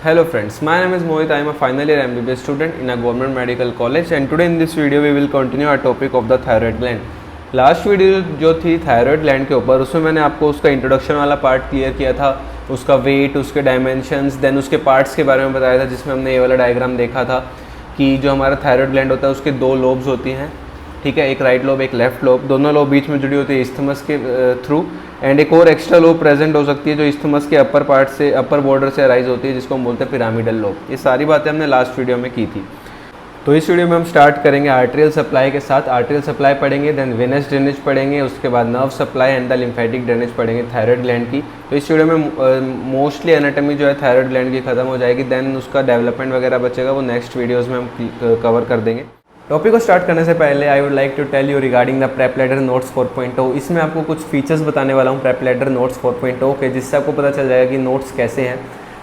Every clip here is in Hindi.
Hello friends, my name is Mohit. I am a final year MBBS student in a government medical college and today in this video we will continue our topic of the thyroid gland. Last video जो थी थायराइड ग्लैंड के ऊपर, उसमें मैंने आपको उसका इंट्रोडक्शन वाला पार्ट क्लियर किया था, उसका वेट, उसके डायमेंशंस, देन उसके पार्ट्स के बारे में बताया था, जिसमें हमने ये वाला डायग्राम देखा था कि जो हमारा थायराइड ग्लैंड होता है उसके दो लोब्स होती हैं, ठीक है, एक राइट लोब एक लेफ्ट लोब, दोनों लोब बीच में जुड़ी होती है इस्थमस के थ्रू, एंड एक और एक्स्ट्रा लोब प्रेजेंट हो सकती है जो इस्थमस के अपर पार्ट से, अपर बॉर्डर से अराइज होती है, जिसको हम बोलते हैं पिरामिडल लोब। ये सारी बातें हमने लास्ट वीडियो में की थी। तो इस वीडियो में हम स्टार्ट करेंगे आर्टेरियल सप्लाई के साथ। आर्टेरियल सप्लाई पढ़ेंगे, देन वेनस ड्रेनेज पढ़ेंगे, उसके बाद nerve supply and the lymphatic drainage पढ़ेंगे थायराइड ग्लैंड की। तो इस वीडियो में मोस्टली एनाटॉमी जो है थायराइड ग्लैंड की खत्म हो जाएगी, देन उसका डेवलपमेंट वगैरह बचेगा, वो नेक्स्ट वीडियोज़ में हम कवर कर देंगे। टॉपिक को स्टार्ट करने से पहले I would like to tell you regarding the prep ladder notes 4.0। इसमें आपको कुछ फीचर्स बताने वाला हूँ प्रेप लैडर नोट्स 4.0 के, जिससे आपको पता चल जाएगा कि नोट्स कैसे हैं।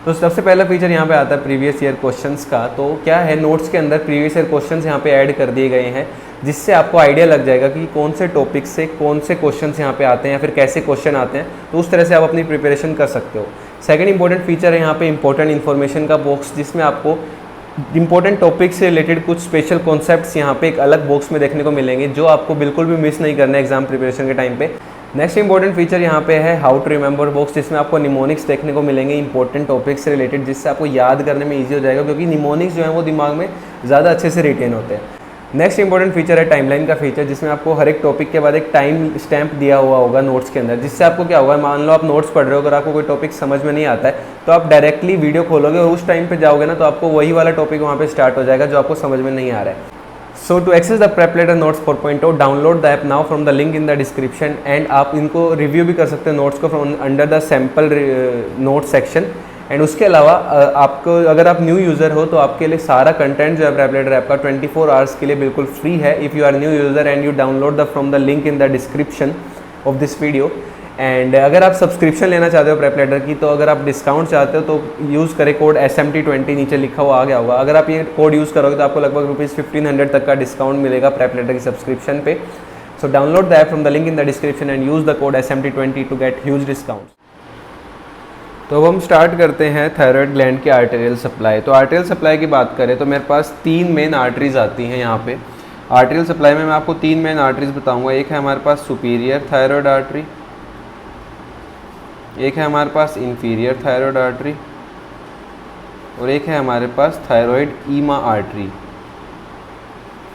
तो सबसे पहला फीचर यहाँ पे आता है प्रीवियस ईयर क्वेश्चंस का। तो क्या है, नोट्स के अंदर प्रीवियस ईयर क्वेश्चंस यहाँ पे ऐड कर दिए गए हैं, जिससे आपको आइडिया लग जाएगा कि कौन से टॉपिक से कौन से क्वेश्चंस यहाँ पे आते हैं या फिर कैसे क्वेश्चन आते हैं। तो उस तरह से आप अपनी प्रिपरेशन कर सकते हो। सेकंड इंपॉर्टेंट फीचर है यहाँ पे इंपॉर्टेंट इन्फॉर्मेशन का बॉक्स, जिसमें आपको इंपॉर्टेंट टॉपिक से रिलेटेड कुछ स्पेशल कॉन्सेप्ट्स यहाँ पे एक अलग बॉक्स में देखने को मिलेंगे, जो आपको बिल्कुल भी मिस नहीं करना है एग्जाम प्रिपरेशन के टाइम पे। नेक्स्ट इंपॉर्टेंट फीचर यहाँ पे है हाउ टू रिमेंबर बॉक्स, जिसमें आपको निमोनिक्स देखने को मिलेंगे इंपॉर्टेंट टॉपिक से रिलेटेड, जिससे आपको याद करने में ईजी हो जाएगा, क्योंकि निमोनिक्स जो है वो दिमाग में ज़्यादा अच्छे से रिटेन होते हैं। नेक्स्ट इंपॉर्टेंट फीचर है टाइमलाइन का फीचर, जिसमें आपको हर एक टॉपिक के बाद एक टाइम स्टैम्प दिया हुआ होगा नोट्स के अंदर, जिससे आपको क्या होगा, मान लो आप नोट्स पढ़ रहे हो, अगर आपको कोई टॉपिक समझ में नहीं आता है तो आप डायरेक्टली वीडियो खोलोगे और उस टाइम पे जाओगे ना, तो आपको वही वाला टॉपिक वहाँ पे स्टार्ट हो जाएगा जो आपको समझ में नहीं आ रहा है। So to access the prep ladder notes 4.0 download the app now from the link in the description, and आप इनको रिव्यू भी कर सकते हैं नोट्स को from under the sample note section. And उसके अलावा आपको, अगर आप न्यू यूज़र हो तो आपके लिए सारा कंटेंट जो है प्रेप लैडर ऐप का 24 आवर्स के लिए बिल्कुल फ्री है। If you are new user and you download the from the link in the description of this video. And अगर आप सब्सक्रिप्शन लेना चाहते हो प्रेप लैडर की, तो अगर आप डिस्काउंट चाहते हो तो यूज़ करें कोड SMT20, नीचे लिखा हुआ आ गया होगा। अगर आप ये कोड यूज़ करोगे तो आपको लगभग ₹1500 तक का डिस्काउंट मिलेगा प्रेप लैडर की सब्सक्रिप्शन पे। So download the app from the link in the description and use the code SMT20 to get huge discount. तो अब हम स्टार्ट करते हैं थायराइड ग्लैंड की आर्टेरियल सप्लाई। तो आर्टेरियल सप्लाई की बात करें तो मेरे पास 3 मेन आर्टरीज आती हैं यहाँ पे। आर्टेरियल सप्लाई में मैं आपको 3 मेन आर्टरीज बताऊंगा। एक है हमारे पास सुपीरियर थायराइड आर्टरी, एक है हमारे पास इंफीरियर थायराइड आर्टरी, और एक है हमारे पास थायराइड ईमा आर्टरी।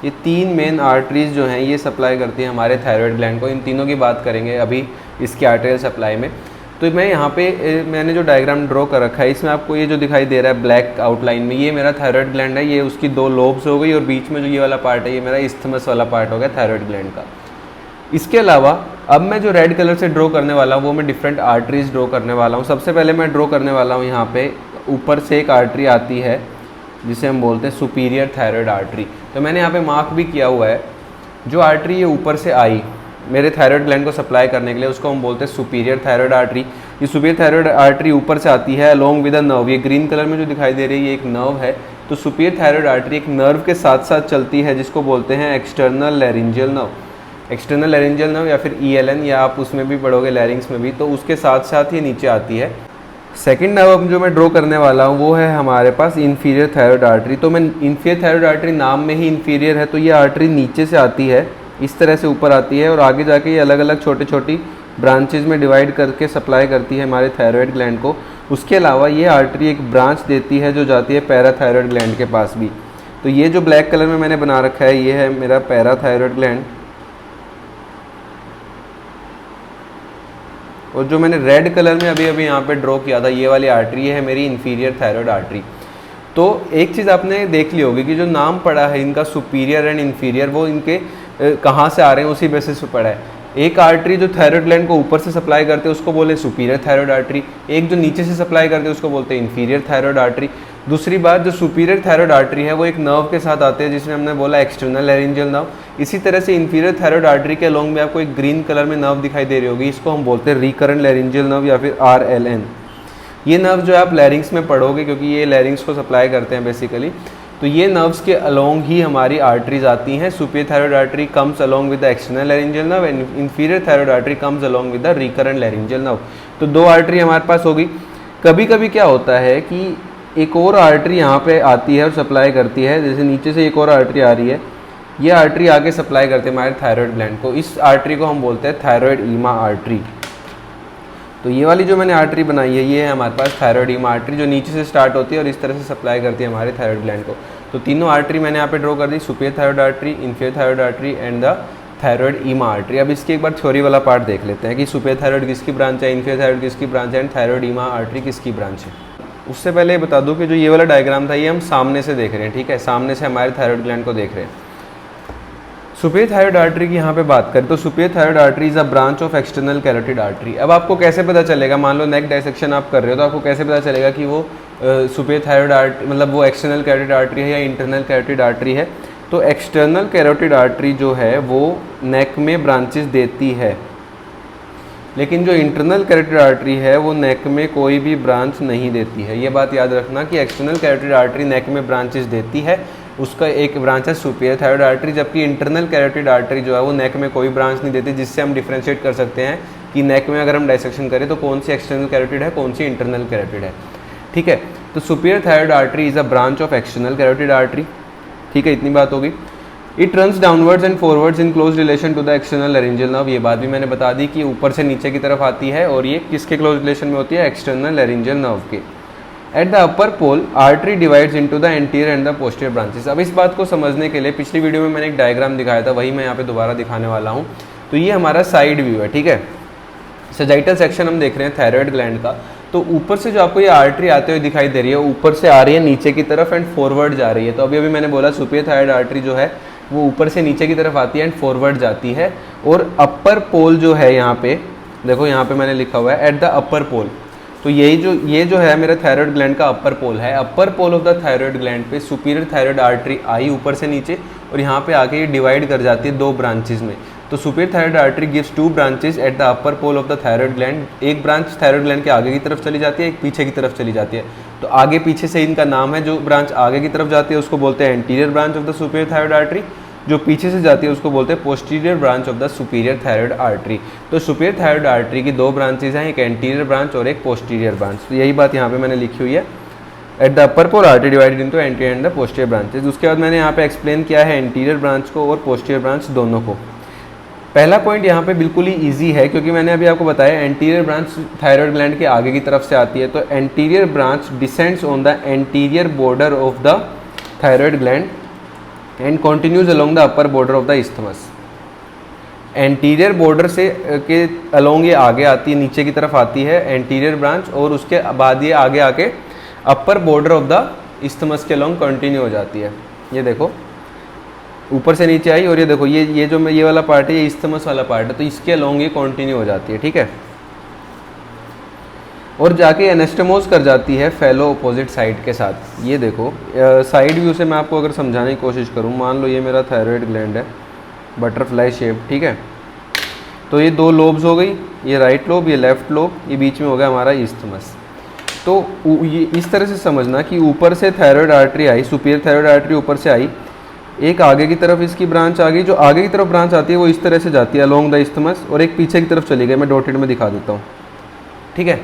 ये 3 मेन आर्टरीज जो हैं ये सप्लाई करती हैं हमारे थायराइड ग्लैंड को। इन तीनों की बात करेंगे अभी इसकी आर्टेरियल सप्लाई में। तो मैं यहाँ पे मैंने जो डायग्राम ड्रॉ कर रखा है, इसमें आपको ये जो दिखाई दे रहा है ब्लैक आउटलाइन में, ये मेरा थायराइड ग्लैंड है। ये उसकी 2 लोब्स हो गई, और बीच में जो ये वाला पार्ट है ये मेरा इस्थमस वाला पार्ट हो गया थायराइड ग्लैंड का। इसके अलावा अब मैं जो रेड कलर से ड्रॉ करने वाला हूँ वो मैं डिफरेंट आर्टरीज ड्रॉ करने वाला हूँ। सबसे पहले मैं ड्रॉ करने वाला हूँ यहाँ पे ऊपर से एक आर्टरी आती है जिसे हम बोलते हैं सुपीरियर थायराइड आर्टरी। तो मैंने यहाँ पे मार्क भी किया हुआ है, जो आर्टरी ये ऊपर से आई मेरे थायराइड ग्लैंड को सप्लाई करने के लिए, उसको हम बोलते हैं सुपीरियर थायराइड आर्टरी। ये सुपीरियर थायराइड आर्टरी ऊपर से आती है अलोंग विद अ नर्व। ये ग्रीन कलर में जो दिखाई दे रही है ये एक नर्व है। तो सुपीरियर थायराइड आर्टरी एक नर्व के साथ साथ चलती है, जिसको बोलते हैं external laryngeal nerve. External laryngeal nerve या फिर ELN, या आप उसमें भी पढ़ोगे लैरिंग्स में भी, तो उसके साथ साथ ये नीचे आती है। सेकंड नर्व जो मैं ड्रॉ करने वाला हूँ वो है हमारे पास इंफीरियर थायराइड आर्टरी। तो मैं इंफीरियर थायराइड आर्टरी नाम में ही इंफीरियर है, तो ये आर्टरी नीचे से आती है, इस तरह से ऊपर आती है, और आगे जाके ये अलग अलग छोटी छोटी ब्रांचेज में डिवाइड करके सप्लाई करती है हमारे थायराइड ग्लैंड को। उसके अलावा ये आर्टरी एक ब्रांच देती है जो जाती है पैराथायराइड ग्लैंड के पास भी। तो ये जो ब्लैक कलर में मैंने बना रखा है ये है मेरा पैराथायराइड ग्लैंड, और जो मैंने रेड कलर में अभी अभी यहाँ पे ड्रॉ किया था ये वाली आर्टरी है मेरी इंफीरियर थायराइड आर्टरी। तो एक चीज़ आपने देख ली होगी कि जो नाम पड़ा है इनका सुपीरियर एंड इंफीरियर, वो इनके कहाँ से आ रहे हैं उसी बेसिस पे पड़ा है। एक आर्टरी जो थायराइड ग्लैंड को ऊपर से सप्लाई करते हैं उसको बोले सुपीरियर थायराइड आर्टरी, एक जो नीचे से सप्लाई करते हैं उसको बोलते हैं इंफीरियर थायराइड आर्टरी। दूसरी बात, जो सुपीरियर थायराइड आर्टरी है वो एक नर्व के साथ आते हैं, जिसमें हमने बोला एक्सटर्नल लैरिंजियल नर्व। इसी तरह से इंफीरियर थायराइड आर्टरी के अलोंग में आपको एक ग्रीन कलर में नर्व दिखाई दे रही होगी, इसको हम बोलते हैं रिकरेंट लैरिंजियल नर्व या फिर RLN। ये नर्व जो आप लैरिंग्स में पढ़ोगे, क्योंकि ये लैरिंग्स को सप्लाई करते हैं बेसिकली। तो ये नर्व्स के अलोंग ही हमारी आर्टरीज आती हैं। Superior thyroid artery comes along with the external laryngeal nerve and inferior thyroid artery comes along with the recurrent laryngeal nerve. तो 2 आर्टरी हमारे पास होगी। कभी कभी क्या होता है कि एक और आर्टरी यहाँ पे आती है और सप्लाई करती है, जैसे नीचे से एक और आर्टरी आ रही है, ये आर्टरी आगे सप्लाई करती है हमारे थायराइड ग्लैंड को। इस आर्टरी को हम बोलते हैं थायराइड ईमा आर्टरी। तो ये वाली जो मैंने आर्टरी बनाई है ये है हमारे पास थायराइड ईमा आर्टरी, जो नीचे से स्टार्ट होती है और इस तरह से सप्लाई करती है हमारे थायराइड ग्लैंड को। तो तीनों आर्टरी मैंने यहाँ पे ड्रॉ कर दी, superior thyroid artery, inferior thyroid artery and the thyroid ima artery. अब इसकी एक बार थ्योरी वाला पार्ट देख लेते हैं कि सुपीरियर थायराइड किसकी ब्रांच है, इंफीरियर थायराइड किसकी ब्रांच है एंड थायराइड ईमा आर्टरी किसकी ब्रांच है। उससे पहले ये बता दूं कि जो ये वाला डायग्राम था ये हम सामने से देख रहे हैं, ठीक है, सामने से हमारे थायराइड ग्लैंड को देख रहे हैं। सुपीरियर थायराइड आर्टरी की यहाँ पे बात करें तो superior thyroid artery is a branch of external carotid artery. अब आपको कैसे पता चलेगा, मान लो नेक डायसेक्शन आप कर रहे हो तो आपको कैसे पता चलेगा कि वो सुपीरियर थायराइड आर्टरी मतलब वो एक्सटर्नल कैरोटिड आर्टरी है या इंटरनल कैरोटिड आर्टरी है। तो एक्सटर्नल कैरोटिड आर्टरी जो है वो नेक में ब्रांचेस देती है, लेकिन जो इंटरनल कैरोटिड आर्टरी है वो नेक में कोई भी ब्रांच नहीं देती है। ये बात याद रखना कि एक्सटर्नल कैरोटिड आर्टरी नेक में ब्रांचेस देती है, उसका एक ब्रांच है सुपीरियर थायराइड आर्टरी, जबकि इंटरनल कैरोटिड आर्टरी जो है वो नेक में कोई ब्रांच नहीं देती, जिससे हम डिफ्रेंशिएट कर सकते हैं कि नेक में अगर हम डायसेक्शन करें तो कौन सी एक्सटर्नल कैरोटिड है, कौन सी इंटरनल कैरोटिड है, ठीक है। तो superior thyroid artery is a branch of external carotid artery, ठीक है, इतनी बात होगी। It runs downwards and forwards in close relation to the external laryngeal nerve. ये बात भी मैंने बता दी कि ऊपर से नीचे की तरफ आती है और ये किसके क्लोज रिलेशन में होती है, एक्सटर्नल लैरिंजियल नर्व के। At the upper pole artery divides into the anterior and the posterior branches. अब इस बात को समझने के लिए पिछली वीडियो में मैंने एक डायग्राम दिखाया था, वही मैं यहाँ पे दोबारा दिखाने वाला हूँ। तो ये हमारा साइड व्यू है, ठीक है, सजाइटल सेक्शन हम देख रहे हैं थायराइड ग्लैंड का। तो ऊपर से जो आपको ये आर्टरी आते हुए दिखाई दे रही है, ऊपर से आ रही है नीचे की तरफ एंड फॉरवर्ड जा रही है। तो अभी मैंने बोला सुपीरियर थायराइड आर्टरी जो है वो ऊपर से नीचे की तरफ आती है एंड फॉरवर्ड जाती है। और अपर पोल जो है यहाँ पे देखो, यहाँ पे मैंने लिखा हुआ है एट द अपर पोल। तो ये जो है मेरा थायराइड ग्लैंड का अपर पोल है। Upper pole of the thyroid gland पे सुपीरियर थायराइड आर्टरी आई ऊपर से नीचे और यहाँ पे आके ये डिवाइड कर जाती है दो ब्रांचेज में। तो superior thyroid artery gives two branches at the upper pole of the thyroid gland. एक ब्रांच थायराइड ग्लैंड के आगे की तरफ चली जाती है, एक पीछे की तरफ चली जाती है। तो आगे पीछे से इनका नाम है, जो ब्रांच आगे की तरफ जाती है उसको बोलते हैं anterior branch of the superior thyroid artery, जो पीछे से जाती है उसको बोलते हैं posterior branch of the superior thyroid artery. तो सुपीरियर थायराइड आर्टरी की दो ब्रांचेज हैं, एक एंटीरियर ब्रांच और एक पोस्टीरियर ब्रांच। तो यही बात यहाँ पे मैंने लिखी हुई है, at the upper pole artery divided into anterior and the posterior branches. उसके बाद मैंने यहाँ पे एक्सप्लेन किया है एंटीरियर ब्रांच को और पोस्टीरियर ब्रांच दोनों को। पहला पॉइंट यहाँ पे बिल्कुल ही ईजी है, क्योंकि मैंने अभी आपको बताया एंटीरियर ब्रांच थायराइड ग्लैंड के आगे की तरफ से आती है। तो anterior branch descends on the anterior border of the thyroid gland and continues along the upper border of the isthmus। Anterior border से के अलोंग ये आगे आती है, नीचे की तरफ आती है एंटीरियर ब्रांच, और उसके बाद ये आगे आके अपर बॉर्डर ऑफ द isthmus के अलोंग कंटिन्यू हो जाती है। ये देखो ऊपर से नीचे आई और ये देखो ये वाला पार्ट है, ये isthmus वाला पार्ट है, तो इसके अलोंग ये कंटिन्यू हो जाती है, ठीक है, और जाके एनास्टोमोस कर जाती है फेलो अपोजिट साइड के साथ। ये देखो साइड व्यू से मैं आपको अगर समझाने की कोशिश करूँ, मान लो ये मेरा थायराइड ग्लैंड है, बटरफ्लाई शेप, ठीक है। तो ये दो लोब्स हो गई, ये राइट लोब, ये लेफ्ट लोब, ये बीच में हो गया हमारा isthmus। तो ये इस तरह से समझना कि ऊपर से थायराइड आर्टरी आई, सुपीरियर थायराइड आर्टरी ऊपर से आई, एक आगे की तरफ इसकी ब्रांच आ गई, जो आगे की तरफ ब्रांच आती है वो इस तरह से जाती है अलोंग द isthmus, और एक पीछे की तरफ चली गई, मैं डॉटेड में दिखा देता हूँ, ठीक है।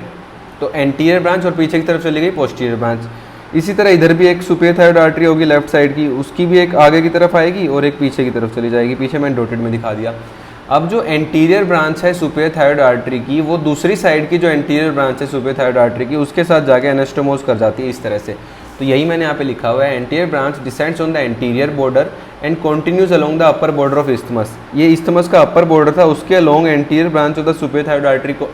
तो एंटीरियर ब्रांच और पीछे की तरफ चली गई पोस्टीरियर ब्रांच। इसी तरह इधर भी एक सुपीरियर थायराइड आर्टरी होगी लेफ्ट साइड की, उसकी भी एक आगे की तरफ आएगी और एक पीछे की तरफ चली जाएगी, पीछे मैंने डॉटेड में दिखा दिया। अब जो एंटीरियर ब्रांच है सुपीरियर थायराइड आर्टरी की, वो दूसरी साइड की जो एंटीरियर ब्रांच है सुपीरियर थायराइड आर्टरी की, उसके साथ जाके एनास्टोमोस कर जाती है इस तरह से। तो यही मैंने यहाँ पे लिखा हुआ है, anterior branch descends on the anterior border and continues along the upper border of isthmus। ये isthmus का अपर बॉर्डर था, उसके along anterior branch of the superior thyroid artery को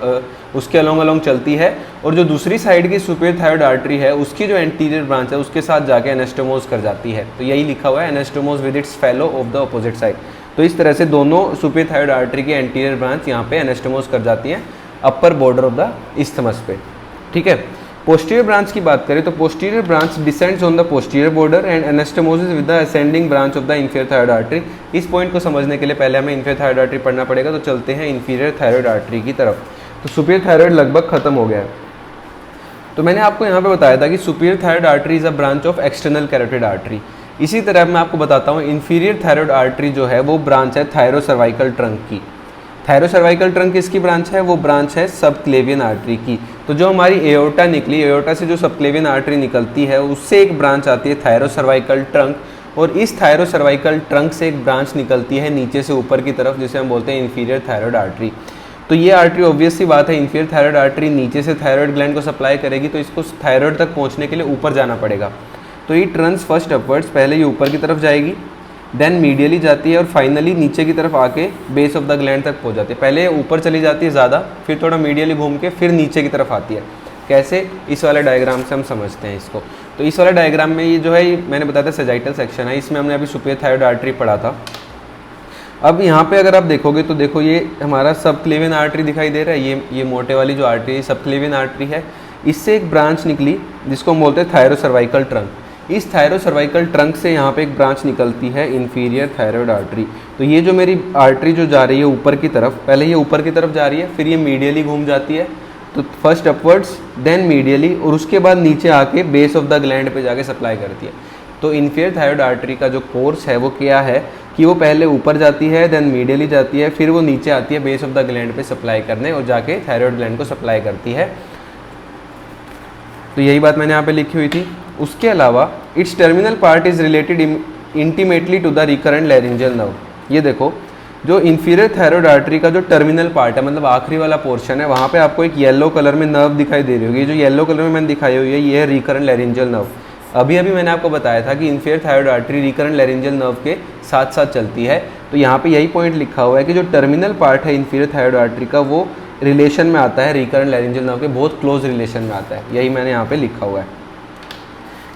उसके अलोंग चलती है, और जो दूसरी साइड की सुपीरियर थायराइड आर्टरी है उसकी जो एंटीरियर ब्रांच है उसके साथ जाके एनास्टोमोस कर जाती है। तो यही लिखा हुआ है, anastomose with its fellow of the opposite side. तो इस तरह से दोनों सुपीरियर थायराइड आर्टरी की एंटीरियर ब्रांच यहाँ पे एनास्टोमोस कर जाती हैं upper border of the isthmus पे, ठीक है। पोस्टीरियर ब्रांच की बात करें तो posterior branch descends on the posterior border and anastomosis with the ascending branch of the inferior thyroid artery. इस पॉइंट को समझने के लिए पहले हमें इंफीरियर थायराइड आर्टरी पढ़ना पड़ेगा, तो चलते हैं इंफीरियर थायराइड आर्टरी की तरफ। तो सुपीरियर थायराइड लगभग खत्म हो गया है। तो मैंने आपको यहाँ पे बताया था कि superior thyroid artery is a branch of external carotid artery. इसी तरह मैं आपको बताता हूँ इंफीरियर थायराइड आर्टरी जो है वो ब्रांच है थायरोसर्वाइकल ट्रंक की। थायरोसर्वाइकल ट्रंक किसकी ब्रांच है, वो ब्रांच है सबक्लेवियन आर्टरी की। तो तो जो हमारी एओर्टा निकली, एओर्टा से जो सबक्लेवियन आर्टरी निकलती है उससे एक ब्रांच आती है थायरोसर्वाइकल ट्रंक, और इस थायरोसर्वाइकल ट्रंक से एक ब्रांच निकलती है नीचे से ऊपर की तरफ, जिसे हम बोलते हैं इन्फीरियर थायराइड आर्टरी। तो ये आर्टरी ऑब्वियस सी बात है, इन्फीरियर थायराइड आर्टरी नीचे से थायराइड ग्लैंड को सप्लाई करेगी, तो इसको थायराइड तक पहुंचने के लिए ऊपर जाना पड़ेगा। तो ये ट्रंस फर्स्ट अपवर्ड्स, पहले ये ऊपर की तरफ जाएगी, देन मीडियली जाती है और फाइनली नीचे की तरफ आके बेस ऑफ द ग्लैंड तक पहुंच जाती है। पहले ऊपर चली जाती है ज़्यादा, फिर थोड़ा मीडियली घूम के फिर नीचे की तरफ आती है। कैसे? इस वाले डायग्राम से हम समझते हैं इसको। तो इस वाले डायग्राम में ये जो है, ये मैंने बताया था सेजाइटल सेक्शन है, इसमें हमने अभी सुपीरियर थायराइड आर्टरी पढ़ा था। अब यहाँ पे अगर आप देखोगे तो देखो ये हमारा सबक्लेवियन आर्टरी दिखाई दे रहा है, ये मोटे वाली जो आर्टरी है सबक्लेवियन आर्टरी है। इससे एक ब्रांच निकली जिसको हम बोलते हैं थायरोसर्वाइकल ट्रंक। इस थायरोसर्वाइकल ट्रंक से यहाँ पे एक ब्रांच निकलती है इन्फीरियर थायराइड आर्टरी। तो ये जो मेरी आर्टरी जो जा रही है ऊपर की तरफ, पहले ये ऊपर की तरफ जा रही है, फिर ये मीडियली घूम जाती है, तो फर्स्ट अपवर्ड्स देन मीडियली, और उसके बाद नीचे आके बेस ऑफ द ग्लैंड पे जाके सप्लाई करती है। तो इन्फीरियर थायराइड आर्टरी का जो कोर्स है वो क्या है कि वो पहले ऊपर जाती है, देन मीडियली जाती है, फिर वो नीचे आती है बेस ऑफ द ग्लैंड पे सप्लाई करने, और जाके थायराइड ग्लैंड को सप्लाई करती है। तो यही बात मैंने यहाँ पे लिखी हुई थी। उसके अलावा its terminal part is related intimately to the recurrent laryngeal nerve. ये देखो, जो इन्फीरियर थायराइड आर्टरी का जो टर्मिनल पार्ट है, मतलब आखिरी वाला पोर्शन है, वहाँ पे आपको एक येलो कलर में नर्व दिखाई दे रही होगी। जो येलो कलर में मैंने दिखाई हुई है, ये है रिकरेंट लैरिंजियल नर्व। अभी मैंने आपको बताया था कि inferior thyroid artery recurrent laryngeal nerve के साथ साथ चलती है। तो यहाँ पे यही पॉइंट लिखा हुआ है कि जो टर्मिनल पार्ट है इन्फीरियर थायराइड आर्टरी का, वो रिलेशन में आता है रिकरेंट लैरिंजियल नर्व के, बहुत क्लोज रिलेशन में आता है। यही मैंने यहाँ पे लिखा हुआ है।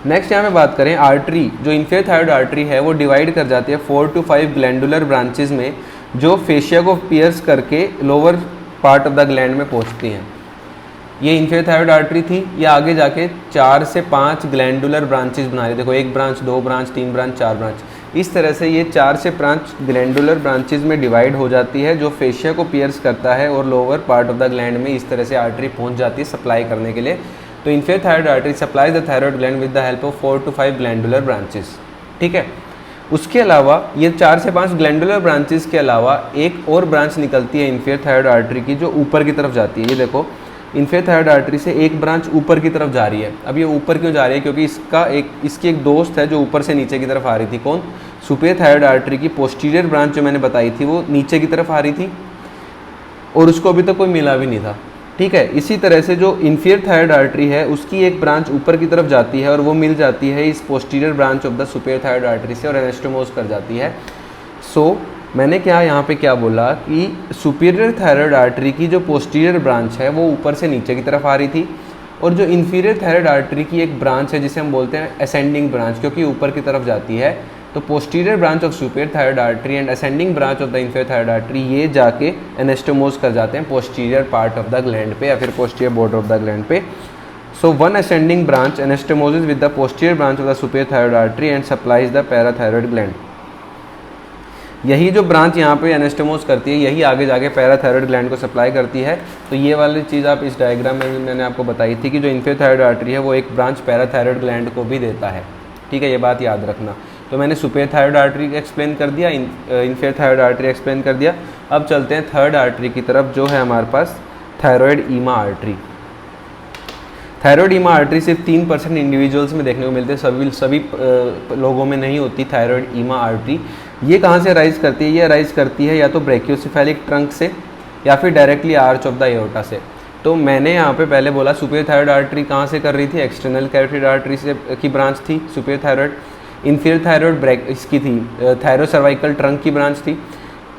नेक्स्ट यहाँ पे बात करें, आर्टरी जो इन्फीरियर थायराइड आर्टरी है वो डिवाइड कर जाती है 4 to 5 ग्लैंडुलर ब्रांचेज में, जो फेशिया को पियर्स करके lower part of the gland में पहुँचती हैं। ये इन्फीरियर थायराइड आर्टरी थी, ये आगे जाके 4 से 5 ग्लैंडुलर ब्रांचेज बना रही। देखो, 1 ब्रांच, 2 ब्रांच, 3 ब्रांच, 4 ब्रांच, इस तरह से ये 4 से 5 ग्लैंडुलर ब्रांचेज में डिवाइड हो जाती है, जो फेशिया को पियर्स करता है और lower part of the gland में इस तरह से आर्टरी पहुंच जाती है सप्लाई करने के लिए। तो inferior thyroid artery supplies the thyroid gland with the help of 4 to 5 glandular branches. ठीक है। उसके अलावा ये 4 से 5 ग्लैंडुलर ब्रांचेस के अलावा एक और ब्रांच निकलती है इन्फीरियर थायराइड आर्टरी की, जो ऊपर की तरफ जाती है। ये देखो, इन्फीरियर थायराइड आर्टरी से एक ब्रांच ऊपर की तरफ जा रही है। अब ये ऊपर क्यों जा रही है? क्योंकि इसकी एक दोस्त है जो ऊपर से नीचे की तरफ आ रही थी। कौन? सुपीरियर थायराइड आर्टरी की पोस्टीरियर ब्रांच जो मैंने बताई थी, वो नीचे की तरफ आ रही थी और उसको अभी तक कोई मिला भी नहीं था। ठीक है। इसी तरह से जो इन्फीरियर थायराइड आर्टरी है, उसकी एक ब्रांच ऊपर की तरफ जाती है और वो मिल जाती है इस posterior branch of the superior thyroid artery से और एनास्टोमोस कर जाती है। सो मैंने यहाँ पे क्या बोला कि सुपीरियर थायराइड आर्टरी की जो पोस्टीरियर ब्रांच है वो ऊपर से नीचे की तरफ आ रही थी, और जो इन्फीरियर थायराइड आर्टरी की एक ब्रांच है जिसे हम बोलते हैं असेंडिंग ब्रांच, क्योंकि ऊपर की तरफ जाती है। तो posterior branch of superior thyroid artery and ascending branch of the inferior thyroid artery, ये जाके एनास्टोमोस कर जाते हैं posterior part of the gland पे या फिर posterior border of the gland पे। So one ascending branch anastomosis with the posterior branch of the superior thyroid artery and supplies the parathyroid gland. यही जो ब्रांच यहाँ पे एनास्टोमोस करती है, यही आगे जाके पैराथायराइड ग्लैंड को सप्लाई करती है। तो ये वाली चीज़ आप इस डायग्राम में मैंने आपको बताई थी कि जो इन्फीरियर थायराइड आर्टरी है वो एक ब्रांच पैराथायराइड ग्लैंड को भी देता है। ठीक है, ये बात याद रखना। तो मैंने सुपीरियर थायराइड आर्टरी एक्सप्लेन कर दिया, इन्फीरियर थायराइड आर्टरी एक्सप्लेन कर दिया। अब चलते हैं थर्ड आर्टरी की तरफ, जो है हमारे पास thyroid ima artery. Thyroid ima artery सिर्फ 3% इंडिविजुअल्स में देखने को मिलते हैं, सभी लोगों में नहीं होती थायराइड ईमा आर्टरी। ये कहाँ से राइज करती है? ये राइज करती है या तो ब्रैकियोसेफेलिक ट्रंक से या फिर directly arch of the aorta से। तो मैंने यहाँ पे पहले बोला सुपीरियर थायराइड आर्टरी कहाँ से कर रही थी? एक्सटर्नल कैरोटिड आर्टरी से की ब्रांच थी सुपीरियर थायराइड। इन्फीरियर थायराइड इसकी थी थायरोसर्वाइकल ट्रंक की ब्रांच थी।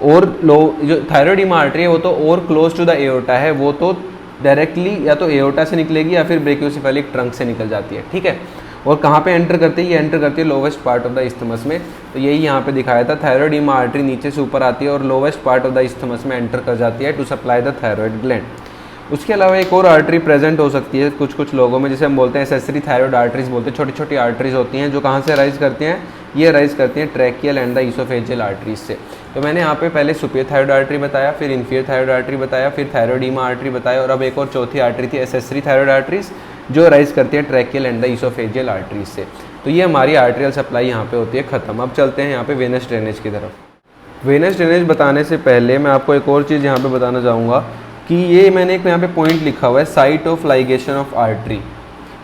और जो थायराइड ईमा आर्टरी है वो तो और क्लोज टू द एओर्टा है, वो तो डायरेक्टली या तो एओर्टा से निकलेगी या फिर ब्रैकियोसेफेलिक ट्रंक से निकल जाती है। ठीक है। और कहाँ पे एंटर करती है? ये एंटर करती है lowest part of the isthmus में। तो यही यहाँ पे दिखाया था, थायराइड ईमा आर्टरी नीचे से ऊपर आती है और lowest part of the isthmus में एंटर कर जाती है to supply the thyroid gland. उसके अलावा एक और आर्टरी प्रेजेंट हो सकती है कुछ लोगों में, जिसे हम बोलते हैं एक्सेसरी थायराइड आर्टरीज बोलते हैं। छोटी छोटी आर्टरीज होती हैं जो कहाँ से राइज करती हैं? ये राइज करती हैं tracheal and the oesophageal arteries से। तो मैंने यहाँ पे पहले सुपीरियर थायराइड आर्टरी बताया, फिर इन्फीरियर थायराइड आर्टरी बताया, फिर थायराइड ईमा आर्टरी बताया, और अब एक और चौथी आर्टरी थी एक्सेसरी थायराइड आर्टरीज, जो राइज करती है tracheal and the oesophageal arteries से। तो ये हमारी आर्टरियल सप्लाई यहाँ पे होती है ख़त्म। अब चलते हैं यहाँ पे वेनस ड्रेनेज की तरफ। वेनस ड्रेनेज बताने से पहले मैं आपको एक और चीज़ यहाँ पे बताना चाहूँगा कि ये मैंने एक यहाँ पे पॉइंट लिखा हुआ है, site of ligation of artery.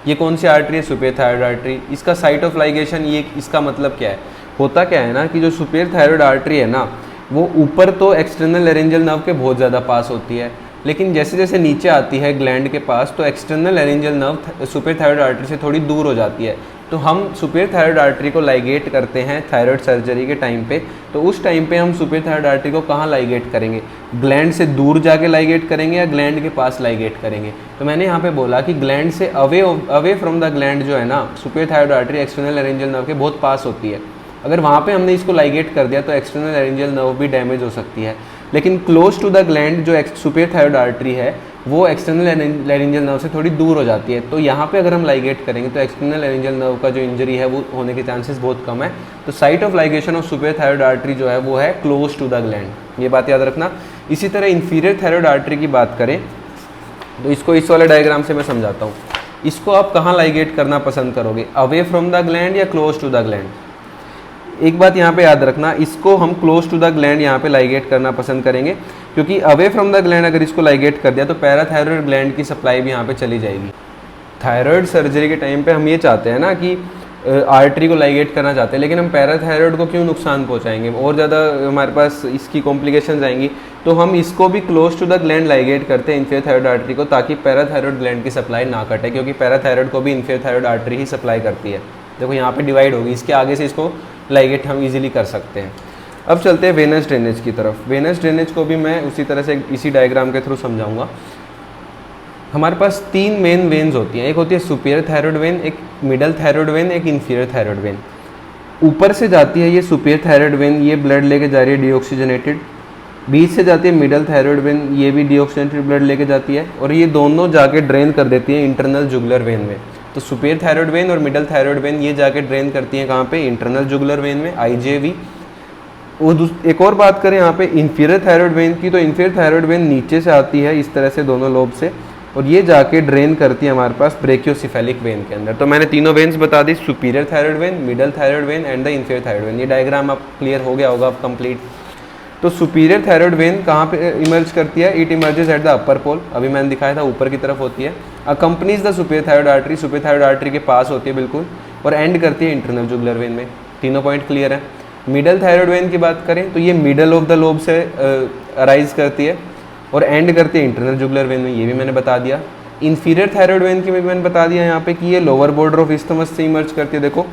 ये कौन सी आर्टरी है? Superior thyroid artery. इसका साइट ऑफ लाइगेशन, ये इसका मतलब क्या है? होता क्या है ना कि जो सुपेरियर थायराइड आर्टरी है ना, वो ऊपर तो एक्सटर्नल लैरिंजियल नर्व के बहुत ज़्यादा पास होती है, लेकिन जैसे जैसे नीचे आती है ग्लैंड के पास तो external laryngeal nerve superior thyroid artery से थोड़ी दूर हो जाती है। तो हम सुपेरियर थायराइड आर्टरी को लाइगेट करते हैं थायराइड सर्जरी के टाइम पे। तो उस टाइम पे हम सुपेरियर थायराइड आर्टरी को कहाँ लाइगेट करेंगे? ग्लैंड से दूर जाके लाइगेट करेंगे या ग्लैंड के पास लाइगेट करेंगे? तो मैंने यहाँ पे बोला कि ग्लैंड से अवे फ्रॉम द ग्लैंड जो है ना, superior thyroid artery external laryngeal nerve के बहुत पास होती है। अगर वहाँ पे हमने इसको लाइगेट कर दिया तो एक्सटर्नल लैरिंजियल नर्व भी डैमेज हो सकती है। लेकिन क्लोज टू द ग्लैंड जो सुपेरियर थायराइड आर्टरी है वो एक्सटर्नल लैरिंजियल नर्व से थोड़ी दूर हो जाती है। तो यहाँ पे अगर हम लाइगेट करेंगे तो एक्सटर्नल लैरिंजियल नर्व का जो इंजरी है वो होने के चांसेस बहुत कम है। तो site of ligation of superior thyroid artery जो है वो है क्लोज टू द ग्लैंड, ये बात याद रखना। इसी तरह इंफीरियर थायराइड आर्टरी की बात करें तो इसको इस वाले डायग्राम से मैं समझाता हूँ। इसको आप कहाँ लाइगेट करना पसंद करोगे? अवे फ्रॉम द ग्लैंड या क्लोज टू द ग्लैंड? एक बात यहाँ पे याद रखना, इसको हम क्लोज टू द ग्लैंड यहाँ पे लाइगेट करना पसंद करेंगे, क्योंकि अवे फ्रॉम द ग्लैंड अगर इसको लाइगेट कर दिया तो पैराथायरॉयड ग्लैंड की सप्लाई भी यहाँ पे चली जाएगी। थायराइड सर्जरी के टाइम पे हम ये चाहते हैं ना कि आर्टरी को लाइगेट करना चाहते हैं, लेकिन हम पैराथायरॉयड को क्यों नुकसान पहुँचाएंगे, और ज़्यादा हमारे पास इसकी कॉम्प्लिकेशन आएंगी। तो हम इसको भी close to the gland ligate करते हैं इंफीरियर थायराइड आर्टरी को, ताकि पैराथायरॉयड ग्लैंड की सप्लाई ना कटे, क्योंकि पैराथायरॉयड को भी इंफीरियर थायराइड आर्टरी ही सप्लाई करती है। देखो यहाँ पे डिवाइड होगी, इसके आगे से इसको लाइगेट हम इजीली कर सकते हैं। अब चलते हैं वेनस ड्रेनेज की तरफ। वेनस ड्रेनेज को भी मैं उसी तरह से इसी डायग्राम के थ्रू समझाऊंगा। हमारे पास 3 मेन वेन्स होती हैं, एक होती है सुपेरियर थायराइड वेन, एक मिडल थायराइड वेन, एक इंफीरियर थायराइड वेन। ऊपर से जाती है ये सुपेरियर थायराइड वेन, ये ब्लड लेके जा रही है डीऑक्सीजनेटेड। बीच से जाती है मिडल थायराइड वेन, ये भी डीऑक्सीजनेटेड ब्लड लेके जाती है, और ये दोनों जाके ड्रेन कर देती है इंटरनल जुगुलर वेन में। तो सुपेरियर थायराइड वेन और मिडल थायराइड वेन ये जाके ड्रेन करती हैं कहाँ पे? इंटरनल जुगुलर वेन में, IJV। एक और बात करें यहाँ पे इंफीरियर थायराइड वेन की, तो इंफीरियर थायराइड वेन नीचे से आती है इस तरह से दोनों लोब से, और ये जाके ड्रेन करती है हमारे पास ब्रेकियोसेफेलिक वेन के अंदर। तो मैंने तीनों वेन्स बता दी, superior thyroid vein, middle thyroid vein and the inferior thyroid vein. ये डायग्राम आप क्लियर हो गया होगा अब कंप्लीट। तो सुपीरियर थायराइड वेन कहाँ पे इमर्ज करती है? It emerges at the upper pole, अभी मैंने दिखाया था ऊपर की तरफ होती है। Accompanies the superior thyroid artery, superior thyroid artery के पास होती है बिल्कुल, और एंड करती है इंटरनल जुगुलर वेन में। तीनों पॉइंट क्लियर है। मिडल थायराइड वेन की बात करें तो ये मिडल ऑफ द लोब से अराइज करती है और एंड करती है इंटरनल जुगुलर वेन में, ये भी मैंने बता दिया। इंफीरियर थायराइड वेन की भी मैंने बता दिया यहाँ पे कि ये लोअर बॉर्डर ऑफ इस्थमस से इमर्ज करती है। देखो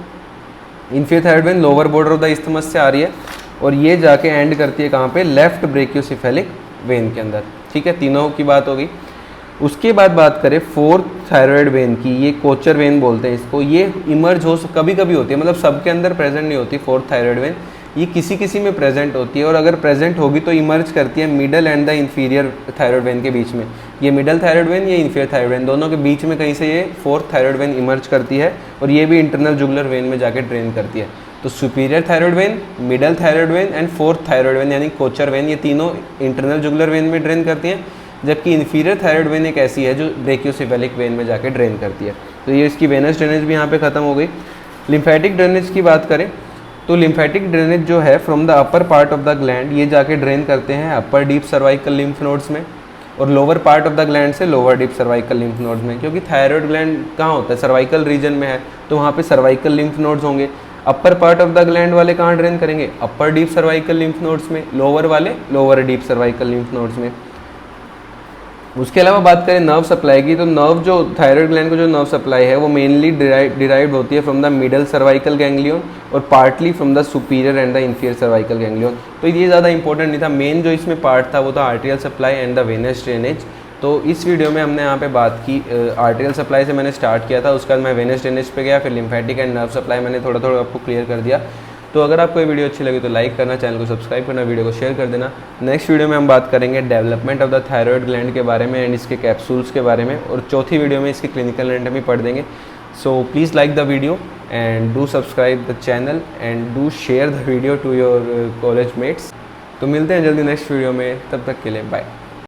inferior thyroid when lower border of the isthmus से आ रही है और ये जाके एंड करती है कहाँ पे? लेफ्ट ब्रेकियोसेफेलिक वेन के अंदर। ठीक है, तीनों की बात होगी। उसके बाद बात करें फोर्थ थायराइड वेन की, ये कोचर वेन बोलते हैं इसको। ये इमर्ज कभी कभी होती है, मतलब सबके अंदर प्रेजेंट नहीं होती फोर्थ थायराइड वेन, ये किसी किसी में प्रेजेंट होती है, और अगर प्रेजेंट होगी तो इमर्ज करती है middle and the inferior thyroid when के बीच में। ये मिडल थायराइड वेन, ये इंफीरियर थायराइड वेन, दोनों के बीच में कहीं से ये फोर्थ थायराइड वेन इमर्ज करती है, और ये भी इंटरनल जुगुलर वेन में जाके ड्रेन करती है। तो superior thyroid vein, middle thyroid vein and fourth thyroid when यानी कोचर वेन, ये तीनों इंटरनल जुगुलर वेन में ड्रेन करती हैं, जबकि इंफीरियर थायराइड वेन एक ऐसी है जो ब्रेकियोसेफेलिक वेन में जाके ड्रेन करती है। तो ये इसकी वेनस ड्रेनेज भी यहाँ पे खत्म हो गई। लिम्फेटिक ड्रेनेज की बात करें तो लिम्फेटिक ड्रेनेज जो है from the upper part of the gland, ये जाके ड्रेन करते हैं upper deep cervical lymph nodes में, और lower part of the gland से lower deep cervical lymph nodes में, क्योंकि थायराइड ग्लैंड कहाँ होता है? सर्वाइकल रीजन में है, तो वहाँ पे सर्वाइकल लिम्फ नोड्स होंगे। अपर पार्ट ऑफ द ग्लैंड वाले कहाँ ड्रेन करेंगे? अपर डीप सर्वाइकल लिम्फ नोड्स में, लोअर वाले lower deep cervical lymph nodes में। उसके अलावा बात करें नर्व सप्लाई की, तो नर्व जो थायराइड ग्लैंड को जो नर्व सप्लाई है वो मेनली डिराइव्ड होती है from the middle cervical ganglion और partly from the superior and the inferior cervical ganglion. तो ये ज़्यादा इंपॉर्टेंट नहीं था, मेन जो इसमें पार्ट था वो था arterial supply and the venous drainage. तो इस वीडियो में हमने यहाँ पे बात की आर्टेरियल सप्लाई से मैंने स्टार्ट किया था, उसके बाद मैं वेनस ड्रेनेज पे गया, फिर लिम्फेटिक एंड नर्व सप्लाई मैंने थोड़ा थोड़ा आपको क्लियर कर दिया। तो अगर आपको ये वीडियो अच्छी लगी तो लाइक करना, चैनल को सब्सक्राइब करना, वीडियो को शेयर कर देना। नेक्स्ट वीडियो में हम बात करेंगे development of the thyroid gland के बारे में एंड इसके कैप्सूल्स के बारे में, और चौथी वीडियो में इसके क्लिनिकल एनाटॉमी पढ़ देंगे। So please like the video and do subscribe the channel and do share the video to your college mates. तो मिलते हैं जल्दी नेक्स्ट वीडियो में, तब तक के लिए बाय।